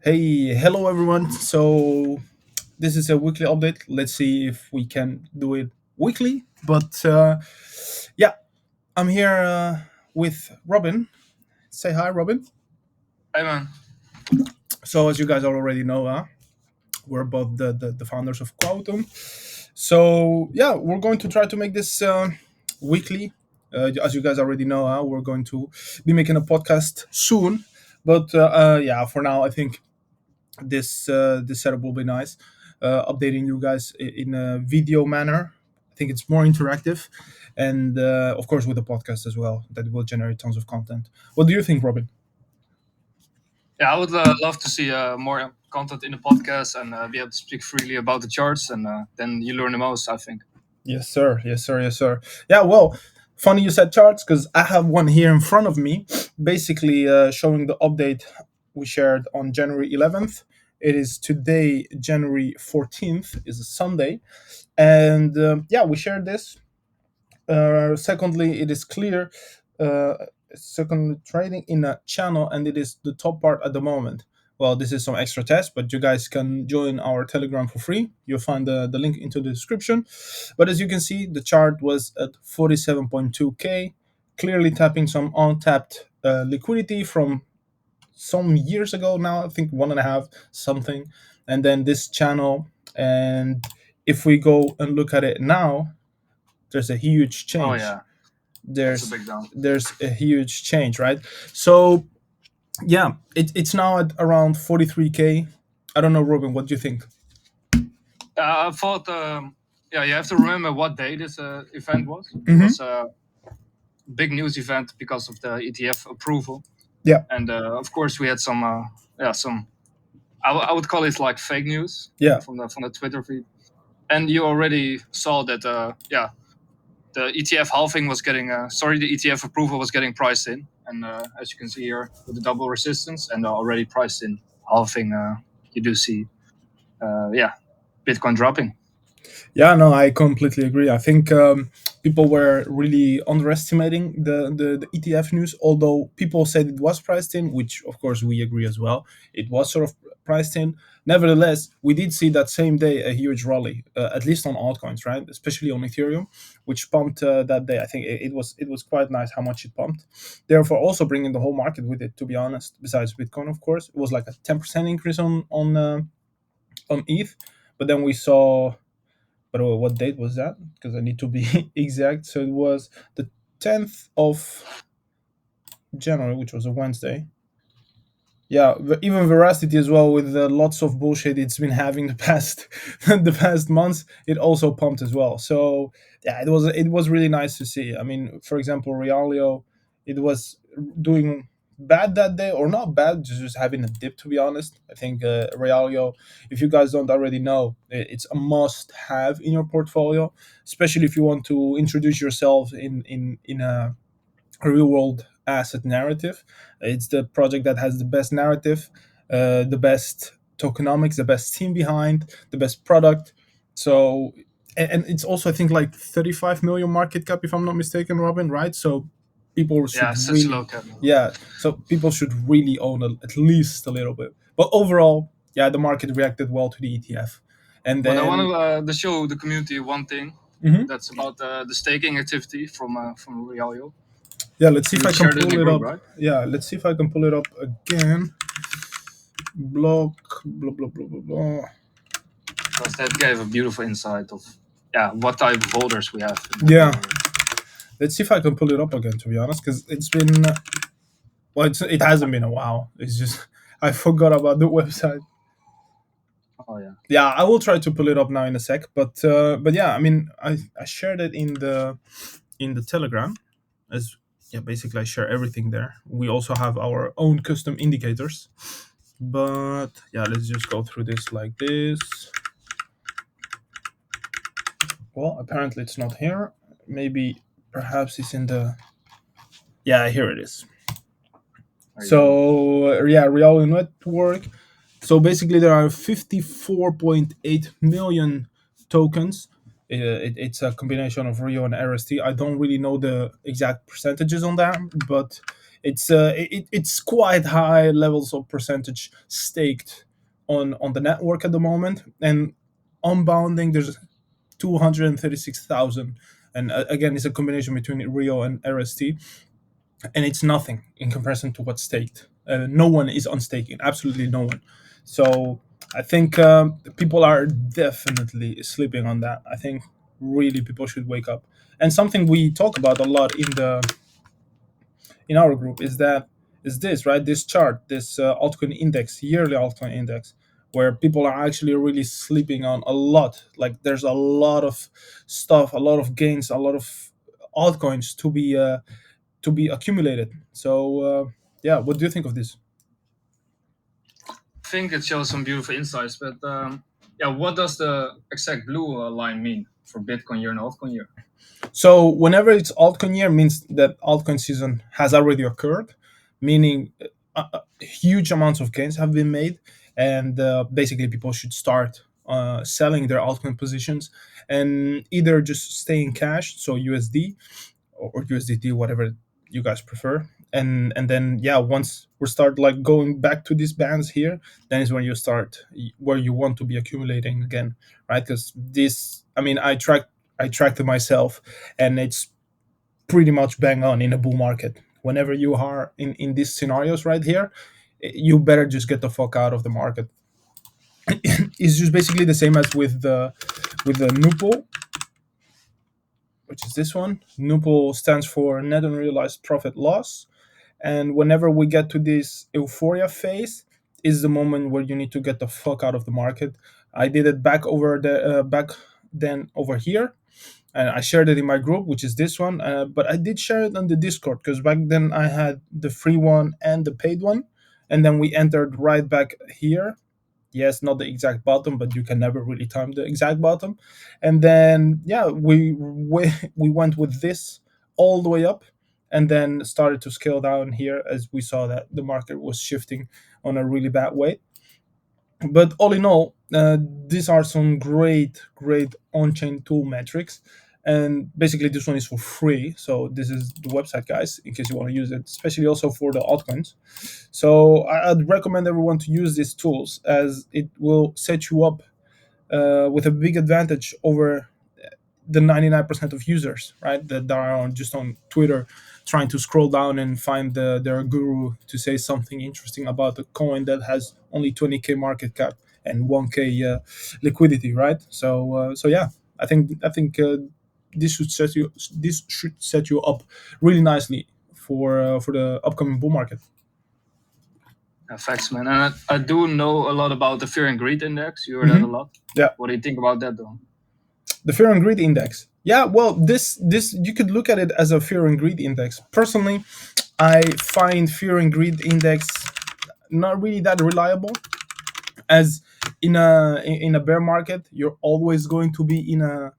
Hey, hello everyone. So this is a weekly update. Let's see if we can do it weekly. But yeah, I'm here with Robin. Say hi, Robin. Hey man. So as you guys already know, we're both the founders of Quotum. So yeah, we're going to try to make this weekly. As you guys already know, we're going to be making a podcast soon. But yeah, for now, I think this setup will be nice. Updating you guys in a video manner. I think it's more interactive, and of course with the podcast as well, that will generate tons of content. What do you think, Robin? Yeah, I would love to see more content in the podcast and be able to speak freely about the charts, and then you learn the most, I think. Yes, sir. Yes, sir. Yes, sir. Yeah. Well, funny you said charts because I have one here in front of me, basically showing the update we shared on January 11th. It is today, January 14th, is a Sunday, and yeah, we shared this. Secondly, it is clear. Uh, Secondly, trading in a channel, and it is the top part at the moment. Well, this is some extra test, but you guys can join our Telegram for free. You'll find the link into the description. But as you can see, the chart was at 47.2k, clearly tapping some untapped liquidity from some years ago now. I think one and a half something, and then this channel. And if we go and look at it now, there's a huge Oh change. yeah, that's a there's big down. there's a huge change, right? So yeah, it's now at around 43k. I don't know, Robin, what do you think? I thought, yeah, you have to remember what day this event was. It Mm-hmm. was a big news event because of the ETF approval, Yeah. and of course we had some. I would call it like fake news Yeah. from the Twitter feed, and you already saw that. Yeah, the ETF halving was getting the ETF approval was getting priced in, and as you can see here with the double resistance and already priced in halving, you do see yeah, Bitcoin dropping. Yeah, no, I completely agree. I think people were really underestimating the ETF news, although people said it was priced in, which of course we agree as well. It was sort of priced in. Nevertheless, we did see that same day a huge rally, at least on altcoins, right? Especially on Ethereum, which pumped that day. I think it was quite nice how much it pumped. Therefore, also bringing the whole market with it. To be honest, besides Bitcoin, of course, it was like a 10% increase on ETH. But then we saw, but what date was that? Because I need to be exact. So it was the 10th of January, which was a Wednesday. Yeah, even Veracity as well, with lots of bullshit it's been having the past the past months. It also pumped as well. So yeah, it was really nice to see. I mean, for example, Realio, it was doing bad that day, or not bad, just having a dip. To be honest, I think Realio, if you guys don't already know, it's a must-have in your portfolio, especially if you want to introduce yourself in a real world asset narrative. It's the project that has the best narrative, the best tokenomics, the best team behind, the best product. So, and it's also, I think, like 35 million market cap, if I'm not mistaken, Robin, right? So people Yeah, should such low really, cap. yeah, so people should really own at least a little bit. But overall, yeah, the market reacted well to the ETF. And But I want then, to show the community one thing mhm. that's about the staking activity from Realio. Yeah, let's see if You I can shared it in the pull it group, up. right? Yeah, let's see if I can pull it up again. Block, blah, blah, blah, blah, blah. Because that gave a beautiful insight of what type of holders we have. Yeah, let's see if I can pull it up again, to be honest, because it's been, well, it hasn't been a while. It's just, I forgot about the website. Oh yeah. Yeah, I will try to pull it up now in a sec. But yeah, I mean, I shared it in the Telegram, as yeah, basically I share everything there. We also have our own custom indicators. But yeah, let's just go through this like this. Well, apparently it's not here. Maybe, perhaps it's in the. Yeah, here it is. There you go. So yeah, Real Network. So basically, there are 54.8 million tokens. It's a combination of Rio and RST. I don't really know the exact percentages on that, but It's quite high levels of percentage staked on the network at the moment, and unbounding there's 236,000, and again it's a combination between Rio and RST, and it's nothing in comparison to what's staked. No one is unstaking, absolutely no one. So I think people are definitely sleeping on that. I think really people should wake up. And something we talk about a lot in our group is this, right, this chart, this altcoin index, yearly altcoin index, where people are actually really sleeping on a lot. Like there's a lot of stuff, a lot of gains, a lot of altcoins to be accumulated. So yeah, what do you think of this? I think it shows some beautiful insights, but yeah, what does the exact blue line mean for Bitcoin year and altcoin year? So whenever it's altcoin year, means that altcoin season has already occurred, meaning huge amounts of gains have been made, and basically people should start selling their altcoin positions and either just stay in cash, so USD or USDT, whatever you guys prefer. And then yeah, once we start like going back to these bands here, then is when you start where you want to be accumulating again, right? Because this, I mean, I tracked it myself, and it's pretty much bang on in a bull market. Whenever you are in these scenarios right here, you better just get the fuck out of the market. It's just basically the same as with the NUPO, which is this one. NUPO stands for net unrealized profit loss. And whenever we get to this euphoria phase, is the moment where you need to get the fuck out of the market. I did it back then over here, and I shared it in my group, which is this one. But I did share it on the Discord because back then I had the free one and the paid one, and then we entered right back here. Yes, not the exact bottom, but you can never really time the exact bottom. And then yeah, we went with this all the way up, and then started to scale down here as we saw that the market was shifting on a really bad way. But all in all, these are some great on-chain tool metrics, and basically this one is for free. So this is the website, guys, in case you want to use it, especially also for the altcoins. So I'd recommend everyone to use these tools, as it will set you up with a big advantage over the 99% of users, right, that are just on Twitter trying to scroll down and find their guru to say something interesting about a coin that has only 20k market cap and 1k liquidity, right? So yeah, I think this should set you up really nicely for the upcoming bull market. Facts, man. And I do know a lot about the fear and greed index. You heard that a Mhm. lot. Yeah, What do you think about that, though? the fear and greed index. Yeah, well, this you could look at it as a fear and greed index. Personally, I find fear and greed index not really that reliable, as in a bear market you're always going to be in a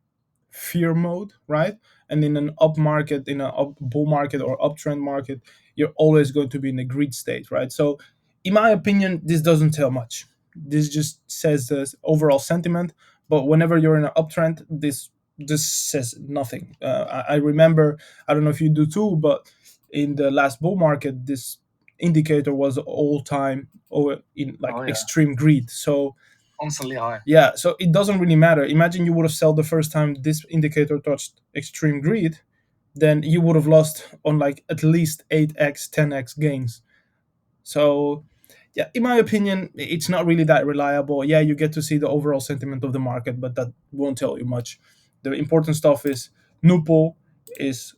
fear mode, right? And in an up market, in a up bull market or uptrend market, you're always going to be in a greed state, right? So in my opinion, this doesn't tell much. This just says the overall sentiment. But whenever you're in an uptrend, this says nothing. I remember, I don't know if you do too, but in the last bull market, this indicator was all time over in like Oh yeah, extreme greed. So constantly high. yeah, so it doesn't really matter. Imagine you would have sold the first time this indicator touched extreme greed, then you would have lost on like at least 8x, 10x gains. So, yeah, in my opinion, it's not really that reliable. Yeah, you get to see the overall sentiment of the market, but that won't tell you much. The important stuff is NUPO, is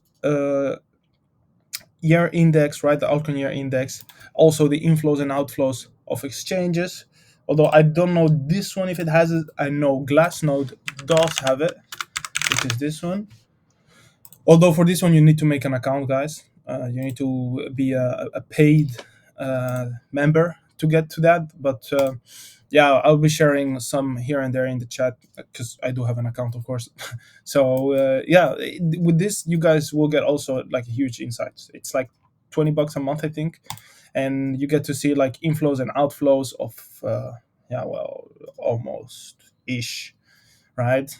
year index, right? The altcoin year index. Also, the inflows and outflows of exchanges. Although I don't know this one if it has it. I know Glassnode does have it, which is this one. Although for this one you need to make an account, guys. You need to be a paid member to get to that. But yeah, I'll be sharing some here and there in the chat because I do have an account, of course. So yeah, with this you guys will get also like huge insights. It's like $20 a month, I think, and you get to see like inflows and outflows of yeah, well, almost ish, right?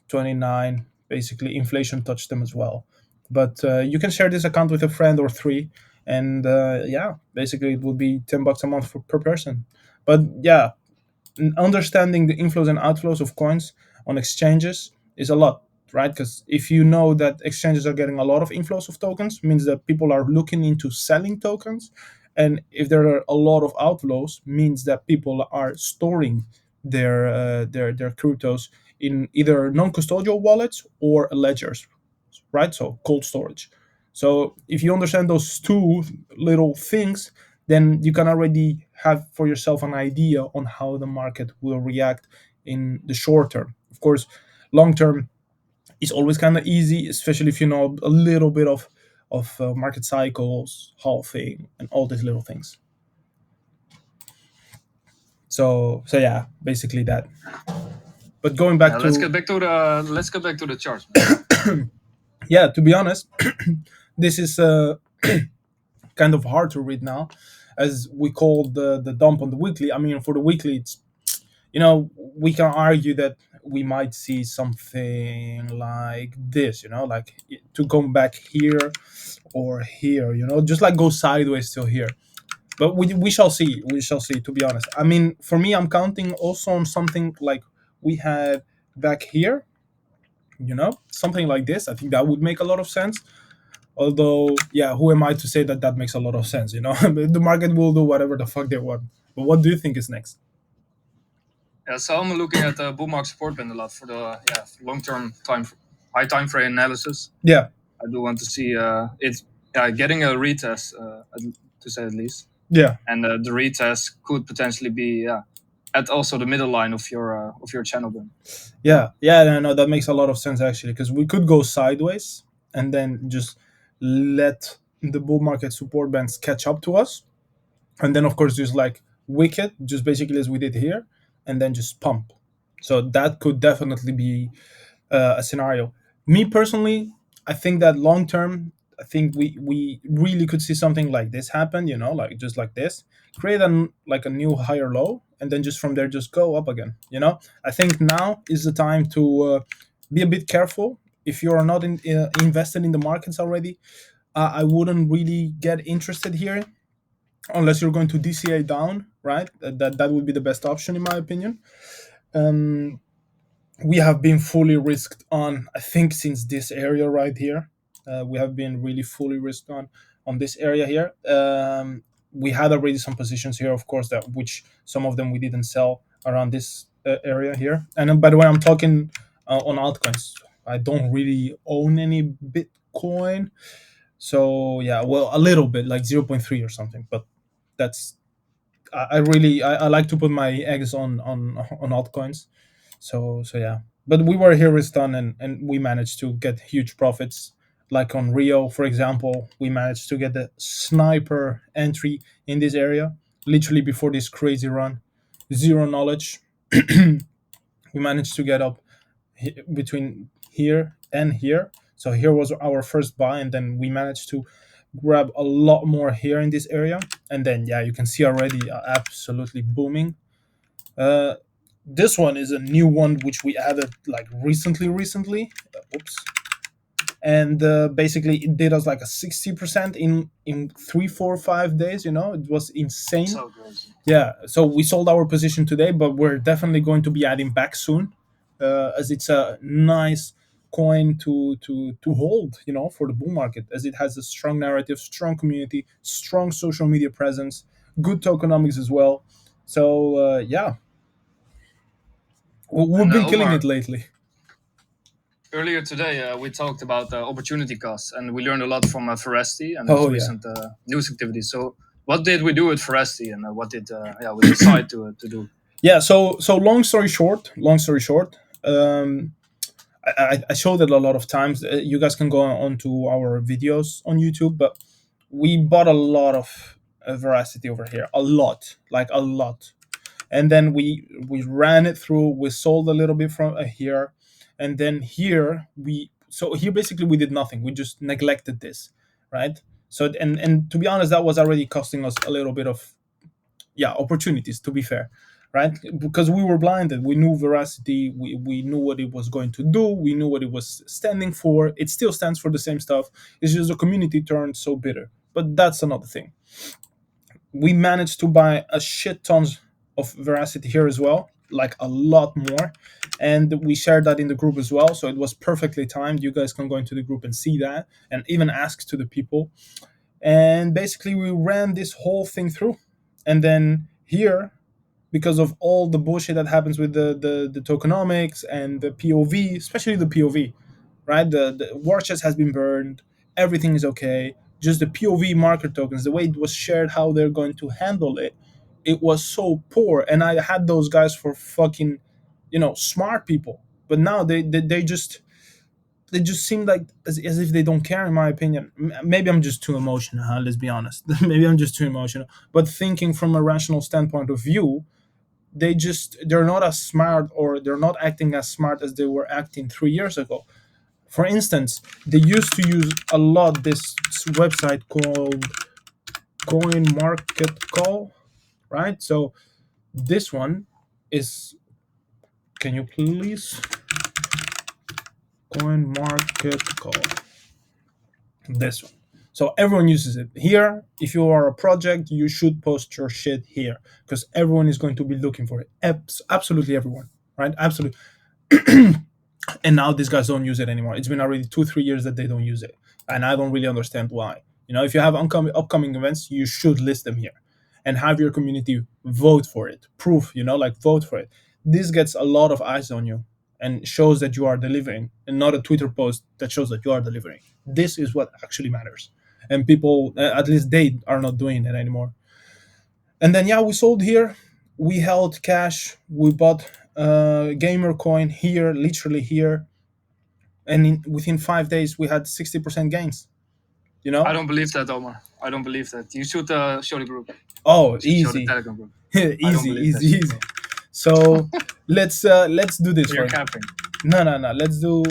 29, basically inflation touched them as well. But you can share this account with a friend or three, and yeah, basically it would be $10 a month per person. But yeah, understanding the inflows and outflows of coins on exchanges is a lot, right? Because if you know that exchanges are getting a lot of inflows of tokens, means that people are looking into selling tokens, and if there are a lot of outflows, means that people are storing their cryptos in either non-custodial wallets or ledgers, right? So cold storage. So if you understand those two little things, then you can already have for yourself an idea on how the market will react in the short term. Of course, long term is always kind of easy, especially if you know a little bit of market cycles, halving, and all these little things. So yeah, basically that. But going Yeah, back let's to get back to the charts, man. yeah, to be honest, this is kind of hard to read now, as we call the dump on the weekly. I mean, for the weekly, it's, we can argue that we might see something like this, like to come back here or here, just like go sideways till here. But we shall see. We shall see. To be honest, I mean, for me, I'm counting also on something like we had back here. Something like this. I think that would make a lot of sense. Although, yeah, who am I to say that that makes a lot of sense? The market will do whatever the fuck they want. But what do you think is next? Yeah, so I'm looking at the bull market support band a lot for the long term high time frame analysis. Yeah, I do want to see it getting a retest, to say at least, yeah, and the retest could potentially be at also the middle line of your channel band. yeah. No, that makes a lot of sense actually, because we could go sideways and then just let the bull market support bands catch up to us, and then of course just like wicked, just basically as we did here, and then just pump. So that could definitely be a scenario. Me personally, I think that long term, I think we really could see something like this happen. Like just like this, create like a new higher low, and then just from there just go up again. I think now is the time to be a bit careful. If you are not invested in the markets already, I wouldn't really get interested here unless you're going to DCA down, right? That would be the best option in my opinion. Um, we have been fully risked on, I think, since this area right here. We have been really fully risked on this area here. We had already some positions here, of course, that which some of them we didn't sell around this area here. And by the way, I'm talking on altcoins. I don't really own any Bitcoin, so yeah, well, a little bit, like 0.3 or something, but that's I really I like to put my eggs on altcoins. So yeah, but we were here with Stan, and we managed to get huge profits. Like on Rio, for example, we managed to get the sniper entry in this area, literally before this crazy run. Zero knowledge. We managed to get up between here and here. So here was our first buy, and then we managed to grab a lot more here in this area. And then yeah, you can see already absolutely booming. uh, this one is a new one which we added like recently. Oops. And basically it did us like a 60% in 3 4 5 days. It was insane. So crazy. Yeah, so we sold our position today, but we're definitely going to be adding back soon, as it's a nice coin to hold, for the bull market, as it has a strong narrative, strong community, strong social media presence, good tokenomics as well. So yeah, we've And been killing it Omar, lately. earlier today we talked about opportunity costs, and we learned a lot from Foresti and his Oh yeah. recent news activities. So, what did we do with Foresti, and what did we decide to do? Yeah, so long story short, um, I showed it a lot of times. You guys can go onto our videos on YouTube, but we bought a lot of veracity over here, a lot, like a lot, and then we ran it through. We sold a little bit from here, and then here so here basically we did nothing. We just neglected this, right? So and to be honest, that was already costing us a little bit of, yeah, opportunities, to be fair, right? Because we were blinded. We knew veracity, we knew what it was going to do, we knew what it was standing for. It still stands for the same stuff. It's just the community turned so bitter, but that's another thing. We managed to buy a shit tons of veracity here as well, like a lot more, and we shared that in the group as well, so it was perfectly timed. You guys can go into the group and see that, and even ask to the people. And basically we ran this whole thing through, and then here, because of all the bullshit that happens with the tokenomics and the POV, especially the POV, right? The war chest has been burned, everything is okay. Just the POV marker tokens, the way it was shared, how they're going to handle it, it was so poor. And I had those guys for fucking, smart people. But now they just seem like as if they don't care, in my opinion. Maybe I'm just too emotional, huh? Let's be honest. Maybe I'm just too emotional. But thinking from a rational standpoint of view, they're not as smart, or they're not acting as smart as they were acting 3 years ago. For instance, they used to use a lot this website called Coin Market Call, right? So this one is, can you please, Coin Market Call, this one. So everyone uses it here. If you are a project, you should post your shit here, because everyone is going to be looking for it. Absolutely everyone, right? Absolutely. And now these guys don't use it anymore. It's been already 2 3 years that they don't use it, and I don't really understand why. If you have upcoming events, you should list them here, and have your community vote for it. Proof, like vote for it. This gets a lot of eyes on you, and shows that you are delivering, and not a Twitter post that shows that you are delivering. This is what actually matters, and people, at least they are not doing it anymore. And then, yeah, we sold here, we held cash, we bought gamer coin here, literally here, and within 5 days we had 60% gains. I don't believe that, Omar. I don't believe that. You should show the group. Oh, You should show the easy. Telegram group. Easy, believe that easy, shit, easy. bro. So let's do this You're for capping. no, no, no. Let's do.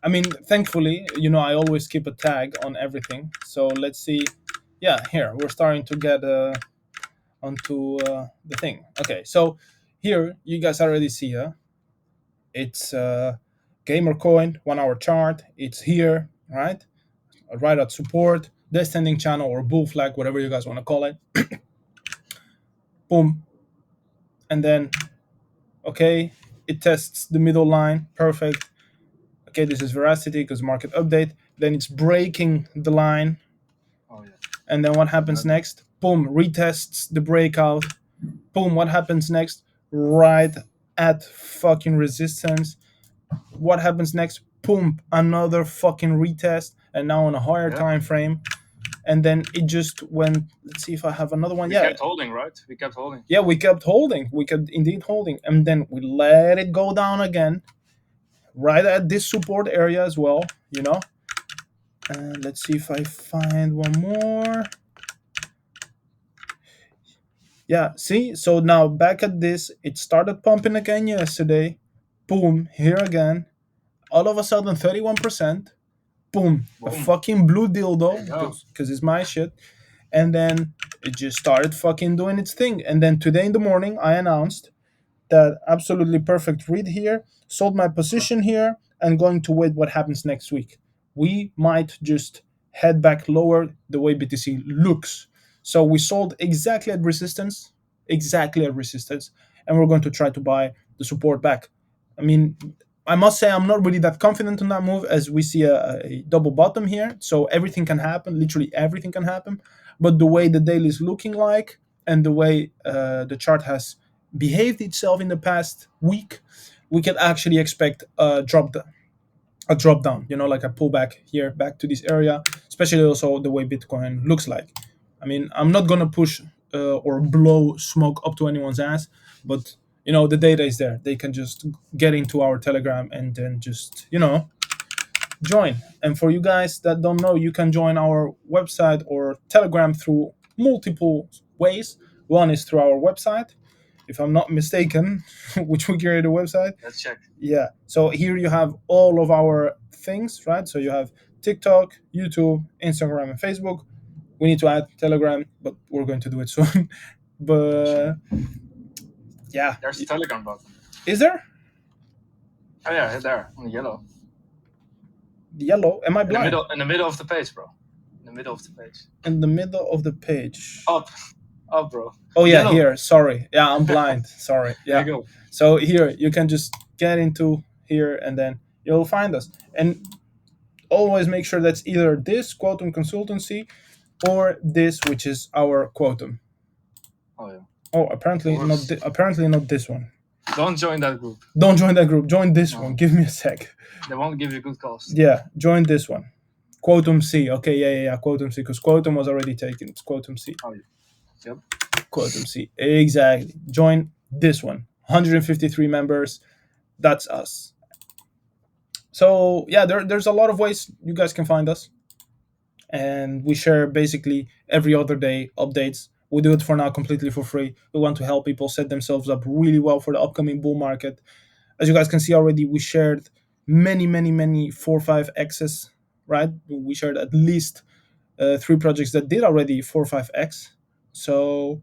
I mean, thankfully, I always keep a tag on everything. So let's see. Yeah, here we're starting to get onto the thing. Okay, so here you guys already see, it's gamer coin 1 hour chart. It's here, right? Right at support, descending channel, or bull flag, whatever you guys want to call it. Boom. And then, okay, it tests the middle line. Perfect. Okay, this is veracity because market update. Then it's breaking the line. Oh yeah. And then what happens next? Boom, retests the breakout. Boom, what happens next? Right at fucking resistance. What happens next? Boom, another fucking retest, and now on a higher time frame. And then it just went. Let's see if I have another one. We kept holding, right? We kept holding. Yeah, we kept holding. We kept indeed holding, and then we let it go down again, right at this support area as well. And let's see if I find one more. Yeah, see? So now back at this, it started pumping again yesterday. Boom, here again. All of a sudden, 31%. Boom, a fucking blue dildo, because it's my shit. And then it just started fucking doing its thing. And then today in the morning, I announced that absolutely perfect read here, sold my position here, and going to wait what happens next week. We might just head back lower the way BTC looks. So we sold exactly at resistance, and we're going to try to buy the support back. I mean, I must say I'm not really that confident on that move, as we see a double bottom here. So everything can happen, literally everything can happen. But the way the daily is looking like, and the way the chart has behaved itself in the past week, we can actually expect a drop down, like a pullback here back to this area, especially also the way Bitcoin looks like. I mean, I'm not gonna push or blow smoke up to anyone's ass, but the data is there. They can just get into our Telegram and then just join. And for you guys that don't know, you can join our website or Telegram through multiple ways. One is through our website, if I'm not mistaken, which we created a website. Let's check. Yeah. So here you have all of our things, right? So you have TikTok, YouTube, Instagram, and Facebook. We need to add Telegram, but we're going to do it soon. But yeah. There's a Telegram button. Is there? Oh yeah, there on the yellow. The yellow? Am I blind? In the middle of the page, bro. middle of the page. In the middle of the page. Up, up, bro. Oh yeah, Yellow. here. Sorry. Yeah, I'm blind. Sorry. There Yeah. you go. So here you can just get into here, and then you'll find us. And always make sure that's either this Quotum Consultancy or this, which is our Quotum. Oh yeah. Oh, apparently not. Apparently not this one. Don't join that group. Don't join that group. Join this No. one. Give me a sec. They won't give you good cost. Yeah, join this one. QuotumC. Okay, yeah. QuotumC, because Quotum was already taken. It's QuotumC. Oh yeah. Yep. QuotumC. Exactly. Join this one. 153 members. That's us. So yeah, there's a lot of ways you guys can find us, and we share basically every other day updates. We do it for now completely for free. We want to help people set themselves up really well for the upcoming bull market. As you guys can see already, we shared many 4-5x's, right? We shared at least 3 projects that did already 4-5x. So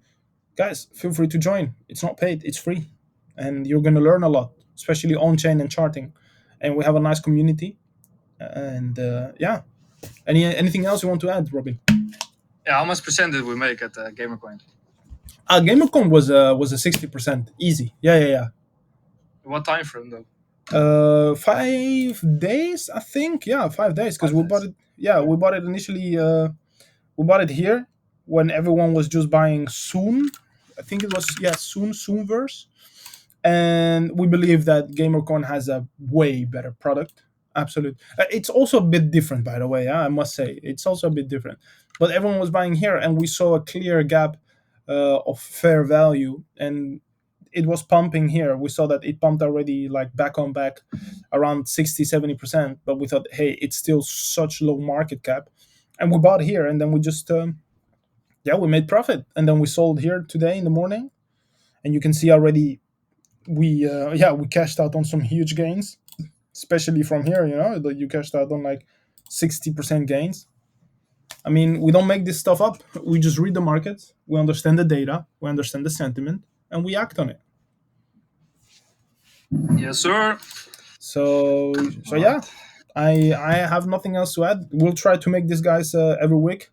guys, feel free to join. It's not paid, it's free, and you're going to learn a lot, especially on chain and charting. And we have a nice community. And yeah, anything else you want to add, Robin? Yeah, how much percent did we make at GamerCoin? GamerCon was a 60% easy. Yeah. What time frame though? 5 days, I think. Yeah, 5 days, because 5 we days. bought it. Yeah, we bought it initially. We bought it here when everyone was just buying soon. I think it was soonverse, and we believe that GamerCon has a way better product. Absolute. It's also a bit different, by the way. I must say, it's also a bit different. But everyone was buying here, and we saw a clear gap of fair value, and it was pumping here. We saw that it pumped already, like back on back, around 60-70%. But we thought, hey, it's still such low market cap, and we bought here, and then we just we made profit, and then we sold here today in the morning, and you can see already we cashed out on some huge gains, especially from here. That you cashed out on like 60% gains. I mean, we don't make this stuff up. We just read the market, we understand the data, we understand the sentiment, and we act on it. Yes, sir. So yeah, I have nothing else to add. We'll try to make this, guys, every week,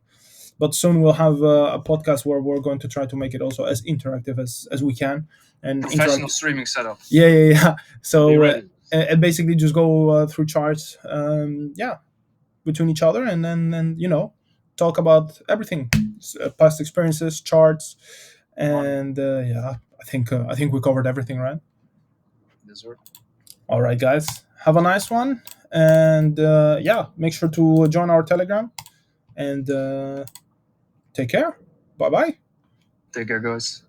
but soon we'll have a podcast where we're going to try to make it also as interactive as we can, and Professional streaming setup. Yeah. So Be ready. and basically just go through charts, between each other, and then talk about everything, past experiences, charts, and I think we covered everything, right? Yes, sir. All right, guys, have a nice one, and make sure to join our Telegram, and take care. Bye bye. Take care, guys.